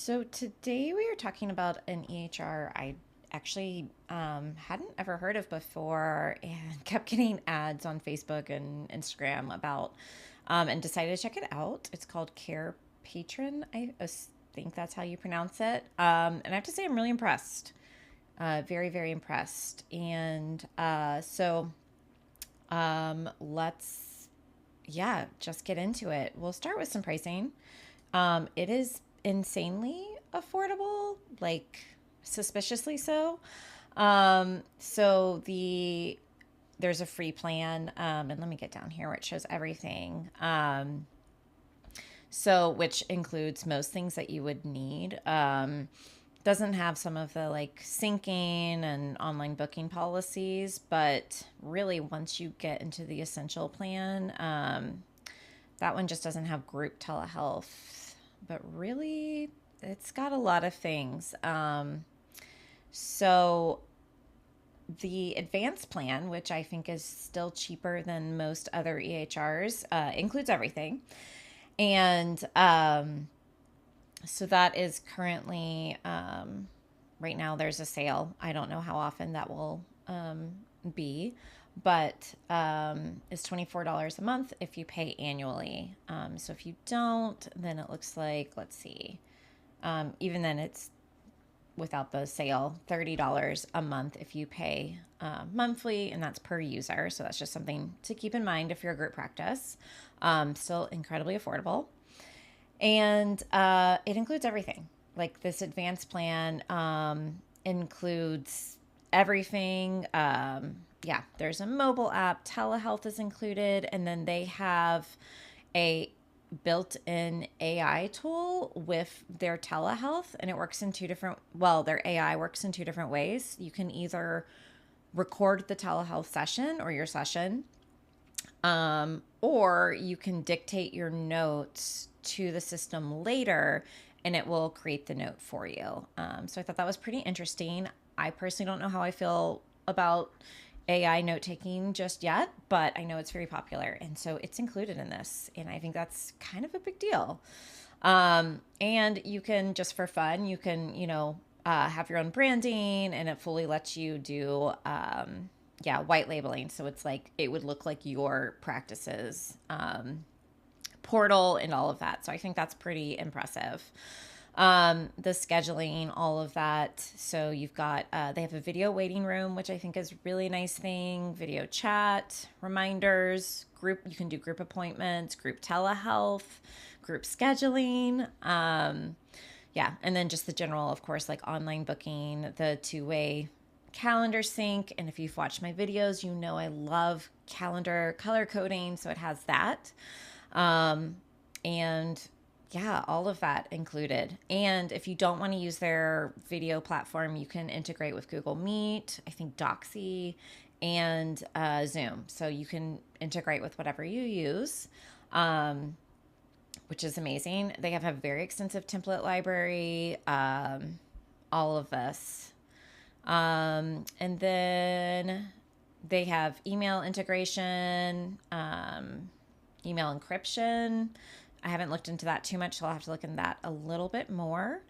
So today we are talking about an EHR I actually hadn't ever heard of before and kept getting ads on Facebook and Instagram about and decided to check it out. It's called Carepatron. I think that's how you pronounce it. And I have to say I'm really impressed. Very, very impressed. And let's, yeah, just get into it. We'll start with some pricing. It is insanely affordable, like suspiciously so. There's a free plan, and let me get down here where it shows everything. Which includes most things that you would need. Doesn't have some of the like syncing and online booking policies, but really once you get into the essential plan, that one just doesn't have group telehealth, but really it's got a lot of things. So the advanced plan, which I think is still cheaper than most other EHRs, includes everything. And so that is currently, right now there's a sale. I don't know how often that will be, but it's $24 a month if you pay annually. So if you don't, then it looks like, let's see, even then it's without the sale, $30 a month if you pay monthly, and that's per user. So that's just something to keep in mind if you're a group practice. Still incredibly affordable. And it includes everything. Like this advanced plan includes everything. Yeah, there's a mobile app, telehealth is included, and then they have a built-in AI tool with their telehealth, and it works in their AI works in two different ways. You can either record the telehealth session or your session, or you can dictate your notes to the system later and it will create the note for you. So I thought that was pretty interesting. I personally don't know how I feel about AI note taking just yet, but I know it's very popular. And so it's included in this. And I think that's kind of a big deal. And you can, just for fun, you can, have your own branding, and it fully lets you do, white labeling. So it's like, it would look like your practices, portal and all of that. So I think that's pretty impressive. The scheduling, all of that. So you've got, they have a video waiting room, which I think is a really nice thing. Video chat, reminders, you can do group appointments, group telehealth, group scheduling. And then just the general, of course, like online booking, the two-way calendar sync. And if you've watched my videos, you know I love calendar color coding. So it has that. And yeah, all of that included. And if you don't want to use their video platform, you can integrate with Google Meet, I think Doxy, and Zoom. So you can integrate with whatever you use, which is amazing. They have a very extensive template library, all of this. And then they have email integration, email encryption. I haven't looked into that too much, so I'll have to look into that a little bit more.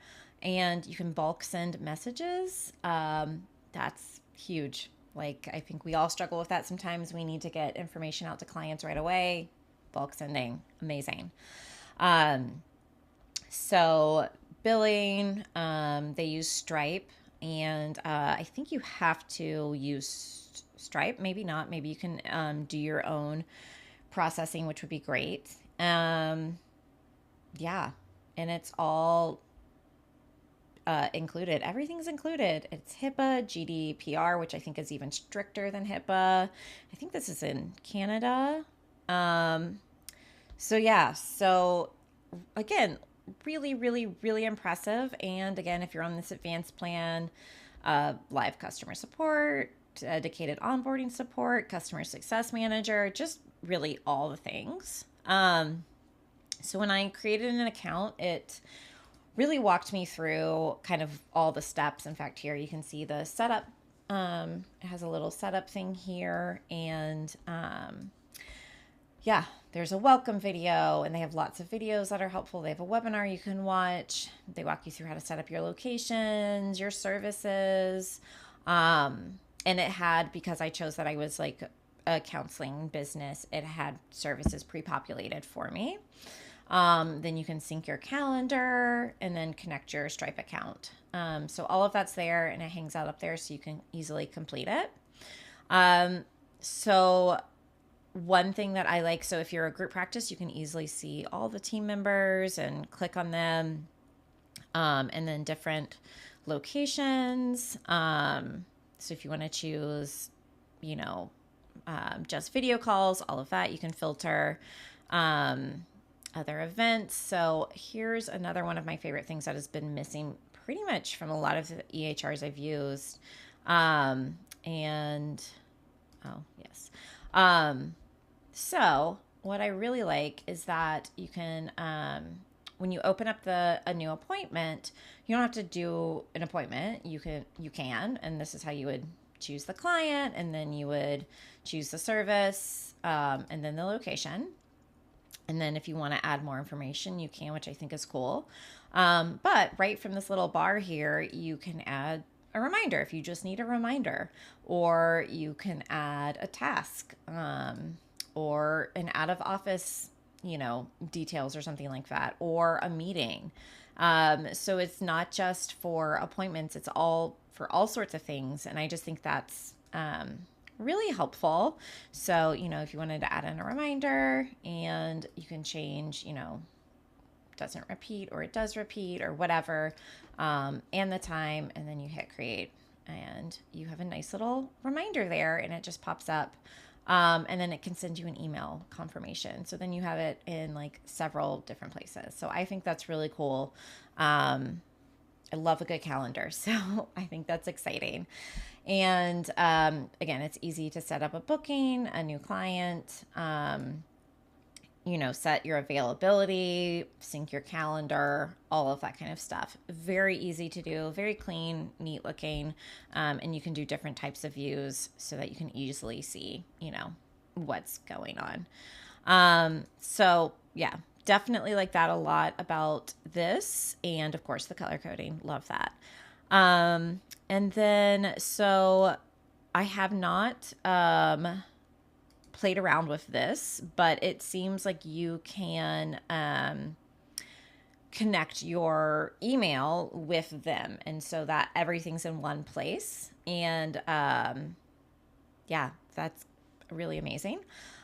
And you can bulk send messages. That's huge. Like, I think we all struggle with that sometimes. We need to get information out to clients right away. Bulk sending, amazing. So billing, they use Stripe, and I think you have to use Stripe. Maybe not. Maybe you can do your own processing, which would be great. And it's all included. Everything's included. It's HIPAA, GDPR, which I think is even stricter than HIPAA. I think this is in Canada. So again, really, really, really impressive. And again, if you're on this advanced plan, live customer support, dedicated onboarding support, customer success manager, just really all the things. So when I created an account, it really walked me through kind of all the steps. In fact, here you can see the setup. It has a little setup thing here, and yeah, there's a welcome video, and they have lots of videos that are helpful. They have a webinar you can watch. They walk you through how to set up your locations, your services. And it had, because I chose that I was like a counseling business, it had services pre-populated for me. Then you can sync your calendar and then connect your Stripe account. So all of that's there, and it hangs out up there so you can easily complete it. So one thing that I like, so if you're a group practice, you can easily see all the team members and click on them, and then different locations. So if you want to choose, you know, just video calls, all of that, you can filter. Other events. So here's another one of my favorite things that has been missing pretty much from a lot of the EHRs I've used. And oh yes. So what I really like is that you can, when you open up a new appointment, you don't have to do an appointment. You can, and this is how you would choose the client, and then you would choose the service, and then the location. And then if you want to add more information, you can, which I think is cool. But right from this little bar here, you can add a reminder if you just need a reminder, or you can add a task, or an out of office, details or something like that, or a meeting. So it's not just for appointments, it's all for all sorts of things. And I just think that's, really helpful. So, if you wanted to add in a reminder, and you can change, doesn't repeat or it does repeat or whatever, and the time, and then you hit create, and you have a nice little reminder there, and it just pops up. And then it can send you an email confirmation. So then you have it in like several different places. So I think that's really cool. I love a good calendar, so I think that's exciting. And again, it's easy to set up a booking, a new client, set your availability, sync your calendar, all of that kind of stuff. Very easy to do, very clean, neat looking, and you can do different types of views so that you can easily see, what's going on. So yeah, definitely like that a lot about this. And of course the color coding, love that. And then, so I have not, played around with this, but it seems like you can, connect your email with them. And so that everything's in one place. And, yeah, that's really amazing.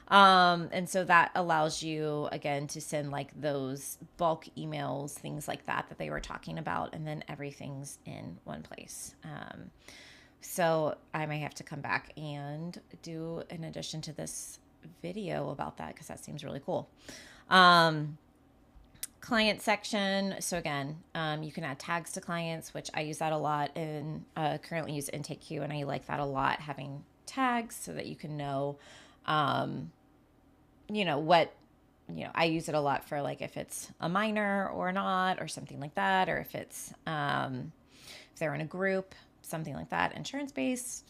And so that allows you, again, to send like those bulk emails, things like that they were talking about, and then everything's in one place. So I may have to come back and do an addition to this video about that, because that seems really cool. Client section. So again, you can add tags to clients, which I use that a lot, and currently use Intake Queue, and I like that a lot, having tags so that you can know, I use it a lot for like if it's a minor or not, or something like that, or if it's, if they're in a group, something like that, insurance-based,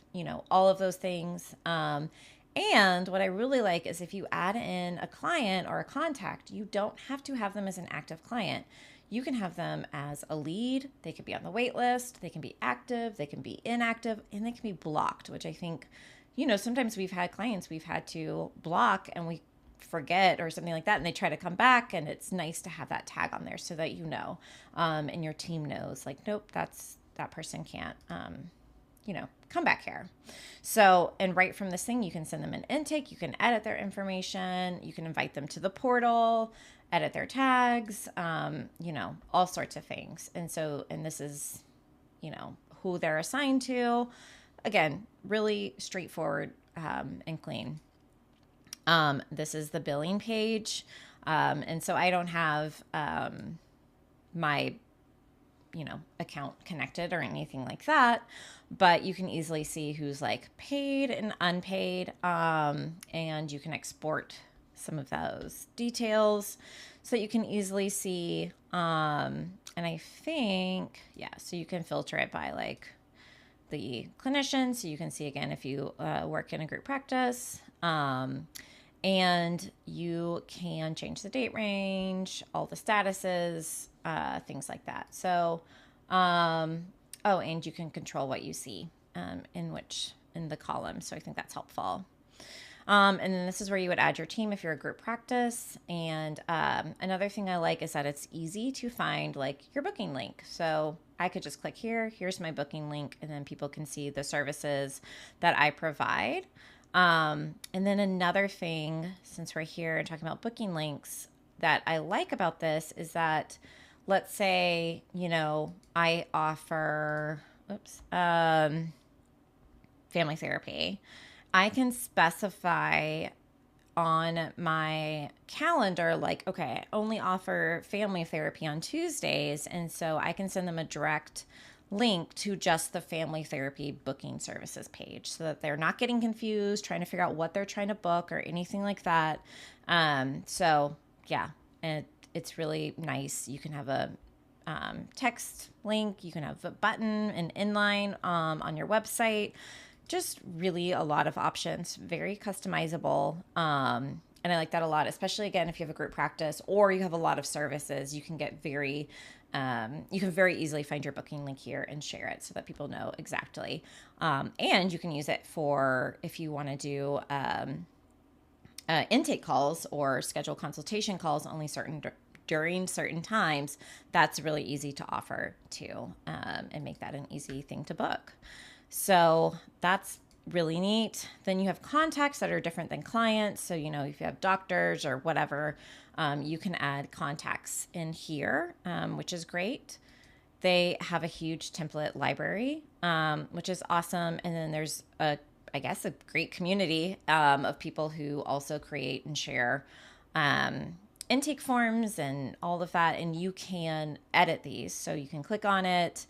all of those things. And what I really like is if you add in a client or a contact, you don't have to have them as an active client. You can have them as a lead. They could be on the wait list. They can be active. They can be inactive, and they can be blocked, which I think, sometimes we've had clients we've had to block, and we forget or something like that, and they try to come back, and it's nice to have that tag on there so that and your team knows, like, nope, that person can't, come back here. So, and right from this thing, you can send them an intake, you can edit their information, you can invite them to the portal, edit their tags, all sorts of things. And so, and this is, who they're assigned to. Again, really straightforward, and clean. This is the billing page. And so I don't have, my, account connected or anything like that, but you can easily see who's like paid and unpaid. And you can export some of those details so you can easily see, and I think, so you can filter it by like the clinician. So you can see, again, if you, work in a group practice, And you can change the date range, all the statuses, things like that. So, oh, and you can control what you see in the column. So I think that's helpful. And then this is where you would add your team if you're a group practice. And another thing I like is that it's easy to find like your booking link. So I could just click here, here's my booking link, and then people can see the services that I provide. And then another thing, since we're here and talking about booking links, that I like about this is that, let's say, I offer, family therapy. I can specify on my calendar, like, okay, I only offer family therapy on Tuesdays. And so I can send them a direct link to just the family therapy booking services page so that they're not getting confused, trying to figure out what they're trying to book or anything like that. So yeah, and it's really nice. You can have a text link, you can have a button, an inline on your website. Just really a lot of options, very customizable. And I like that a lot, especially again, if you have a group practice or you have a lot of services, you can very easily find your booking link here and share it so that people know exactly. And you can use it for if you want to do intake calls or schedule consultation calls only during certain times. That's really easy to offer too, and make that an easy thing to book. So that's really neat. Then you have contacts that are different than clients. So, if you have doctors or whatever, you can add contacts in here, which is great. They have a huge template library, which is awesome. And then there's a great community of people who also create and share intake forms and all of that. And you can edit these. So you can click on it.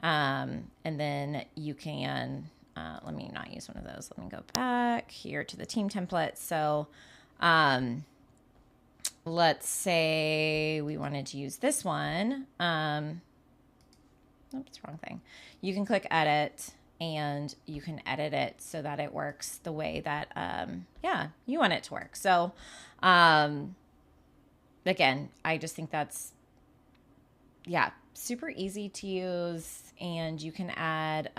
And then you can, let me not use one of those. Let me go back here to the team template. So, let's say we wanted to use this one. Oops, wrong thing. You can click edit and you can edit it so that it works the way that, you want it to work. So, again, I just think that's, super easy to use, and you can add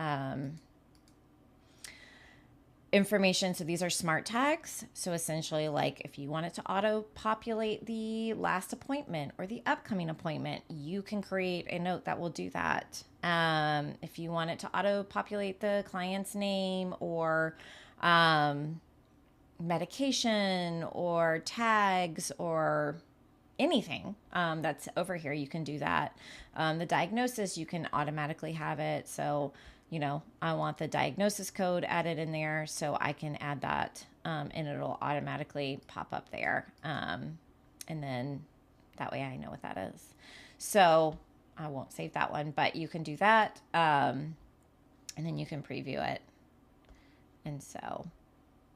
information. So these are smart tags. So essentially, like if you want it to auto populate the last appointment or the upcoming appointment, you can create a note that will do that. If you want it to auto populate the client's name or medication or tags or anything that's over here, you can do that. The diagnosis, you can automatically have it. So, I want the diagnosis code added in there, so I can add that, and it'll automatically pop up there. And then that way I know what that is. So I won't save that one, but you can do that. And then you can preview it. And so,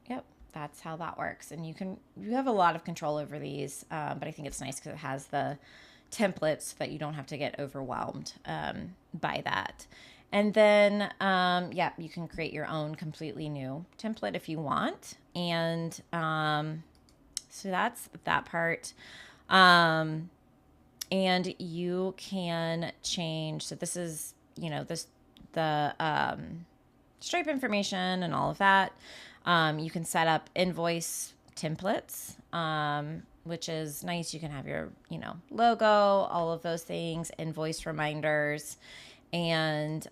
yep. That's how that works. And you have a lot of control over these, but I think it's nice because it has the templates so that you don't have to get overwhelmed by that. And then, you can create your own completely new template if you want. And so that's that part. And you can change. So this is, the Stripe information and all of that. You can set up invoice templates, which is nice. You can have your, logo, all of those things, invoice reminders, and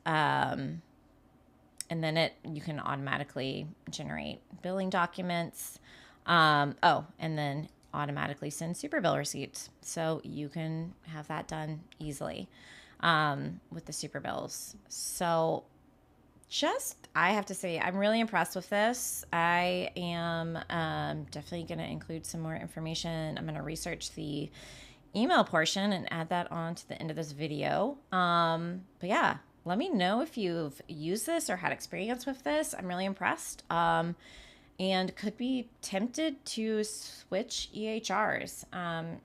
then you can automatically generate billing documents. And then automatically send super bill receipts. So you can have that done easily with the super bills. So I have to say, I'm really impressed with this. I am definitely going to include some more information. I'm going to research the email portion and add that on to the end of this video. But yeah, let me know if you've used this or had experience with this. I'm really impressed. And could be tempted to switch EHRs.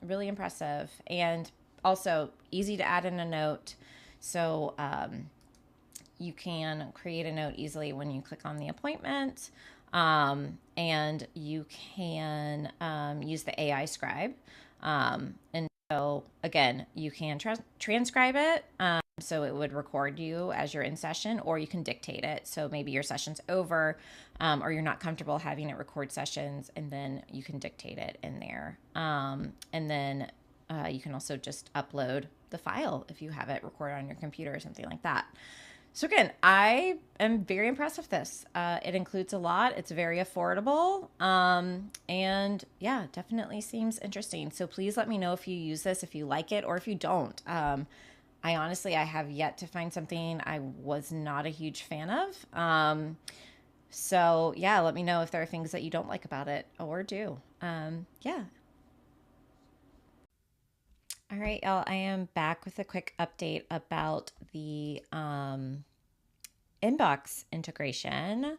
Really impressive. And also easy to add in a note. So, you can create a note easily when you click on the appointment. And you can use the AI scribe. And so, again, you can transcribe it. So it would record you as you're in session, or you can dictate it. So maybe your session's over, or you're not comfortable having it record sessions, and then you can dictate it in there. And then you can also just upload the file if you have it recorded on your computer or something like that. So again, I am very impressed with this. It includes a lot. It's very affordable. And yeah, definitely seems interesting. So please let me know if you use this, if you like it, or if you don't. I honestly, I have yet to find something I was not a huge fan of. So yeah, let me know if there are things that you don't like about it or do. Yeah. All right, y'all. I am back with a quick update about the inbox integration,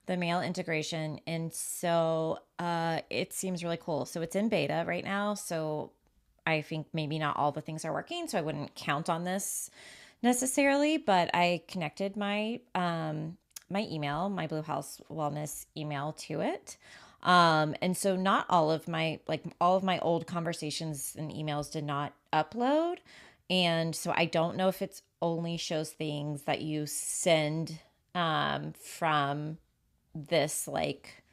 the mail integration. And so it seems really cool. So it's in beta right now. So I think maybe not all the things are working. So I wouldn't count on this necessarily, but I connected my email, my Blue House Wellness email to it. And so not all of my old conversations and emails did not upload. And so I don't know if it's only shows things that you send from this like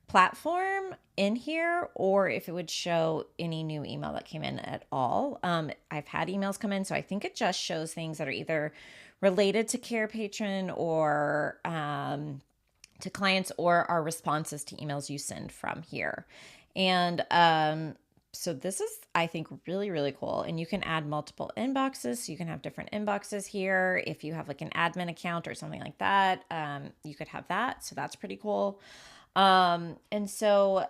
platform in here, or if it would show any new email that came in at all. I've had emails come in, so I think it just shows things that are either related to Carepatron or to clients, or our responses to emails you send from here. And so this is, I think, really, really cool. And you can add multiple inboxes. So you can have different inboxes here. If you have like an admin account or something like that, you could have that. So that's pretty cool. And so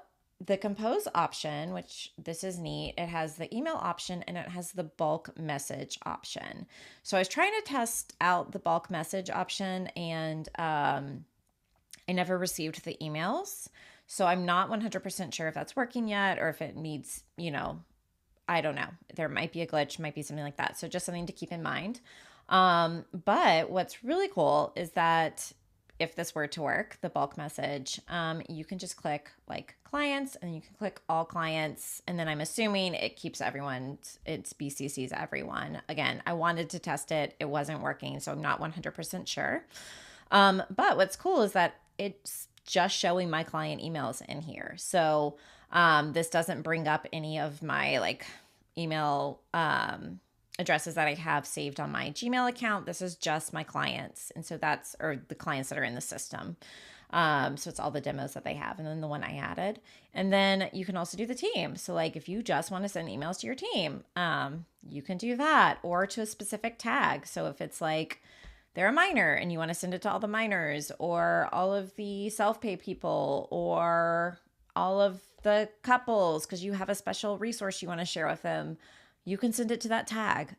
the compose option, which this is neat, it has the email option and it has the bulk message option. So I was trying to test out the bulk message option, and I never received the emails. So I'm not 100% sure if that's working yet, or if it needs, I don't know. There might be a glitch, might be something like that. So just something to keep in mind. But what's really cool is that if this were to work, the bulk message, you can just click like clients, and you can click all clients. And then I'm assuming it keeps everyone, it's BCCs everyone. Again, I wanted to test it. It wasn't working, so I'm not 100% sure. But what's cool is that it's just showing my client emails in here. So this doesn't bring up any of my like email addresses that I have saved on my Gmail account. This is just my clients. And so or the clients that are in the system. So it's all the demos that they have, and then the one I added. And then you can also do the team. So like if you just want to send emails to your team, you can do that, or to a specific tag. So if it's like they're a minor and you want to send it to all the minors, or all of the self-pay people, or all of the couples because you have a special resource you want to share with them, you can send it to that tag.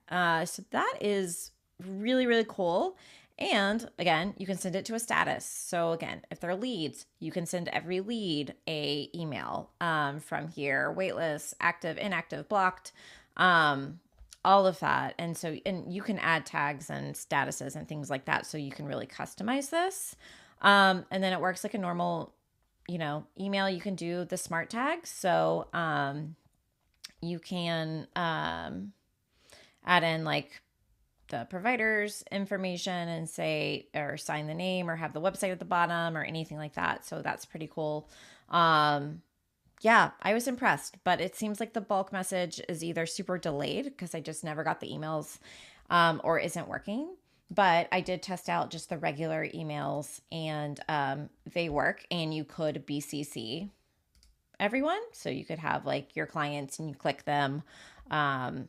So that is really, really cool. And again, you can send it to a status. So again, if they're leads, you can send every lead a email from here: waitlist, active, inactive, blocked, all of that. And so, and you can add tags and statuses and things like that. So you can really customize this. And then it works like a normal, email. You can do the smart tags. So you can add in like the provider's information and say, or sign the name, or have the website at the bottom, or anything like that. So that's pretty cool. Yeah, I was impressed, but it seems like the bulk message is either super delayed because I just never got the emails, or isn't working. But I did test out just the regular emails, and they work, and you could BCC everyone. So you could have like your clients and you click them, and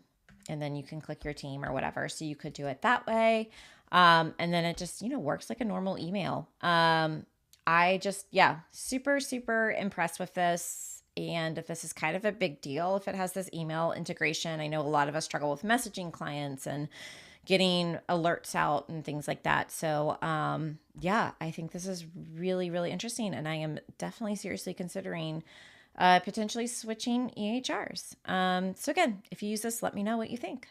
then you can click your team or whatever. So you could do it that way. And then it just, works like a normal email. I just, yeah, super, super impressed with this. And if this is kind of a big deal, if it has this email integration, I know a lot of us struggle with messaging clients and getting alerts out and things like that. So, yeah, I think this is really, really interesting. And I am definitely seriously considering potentially switching EHRs. So again, if you use this, let me know what you think.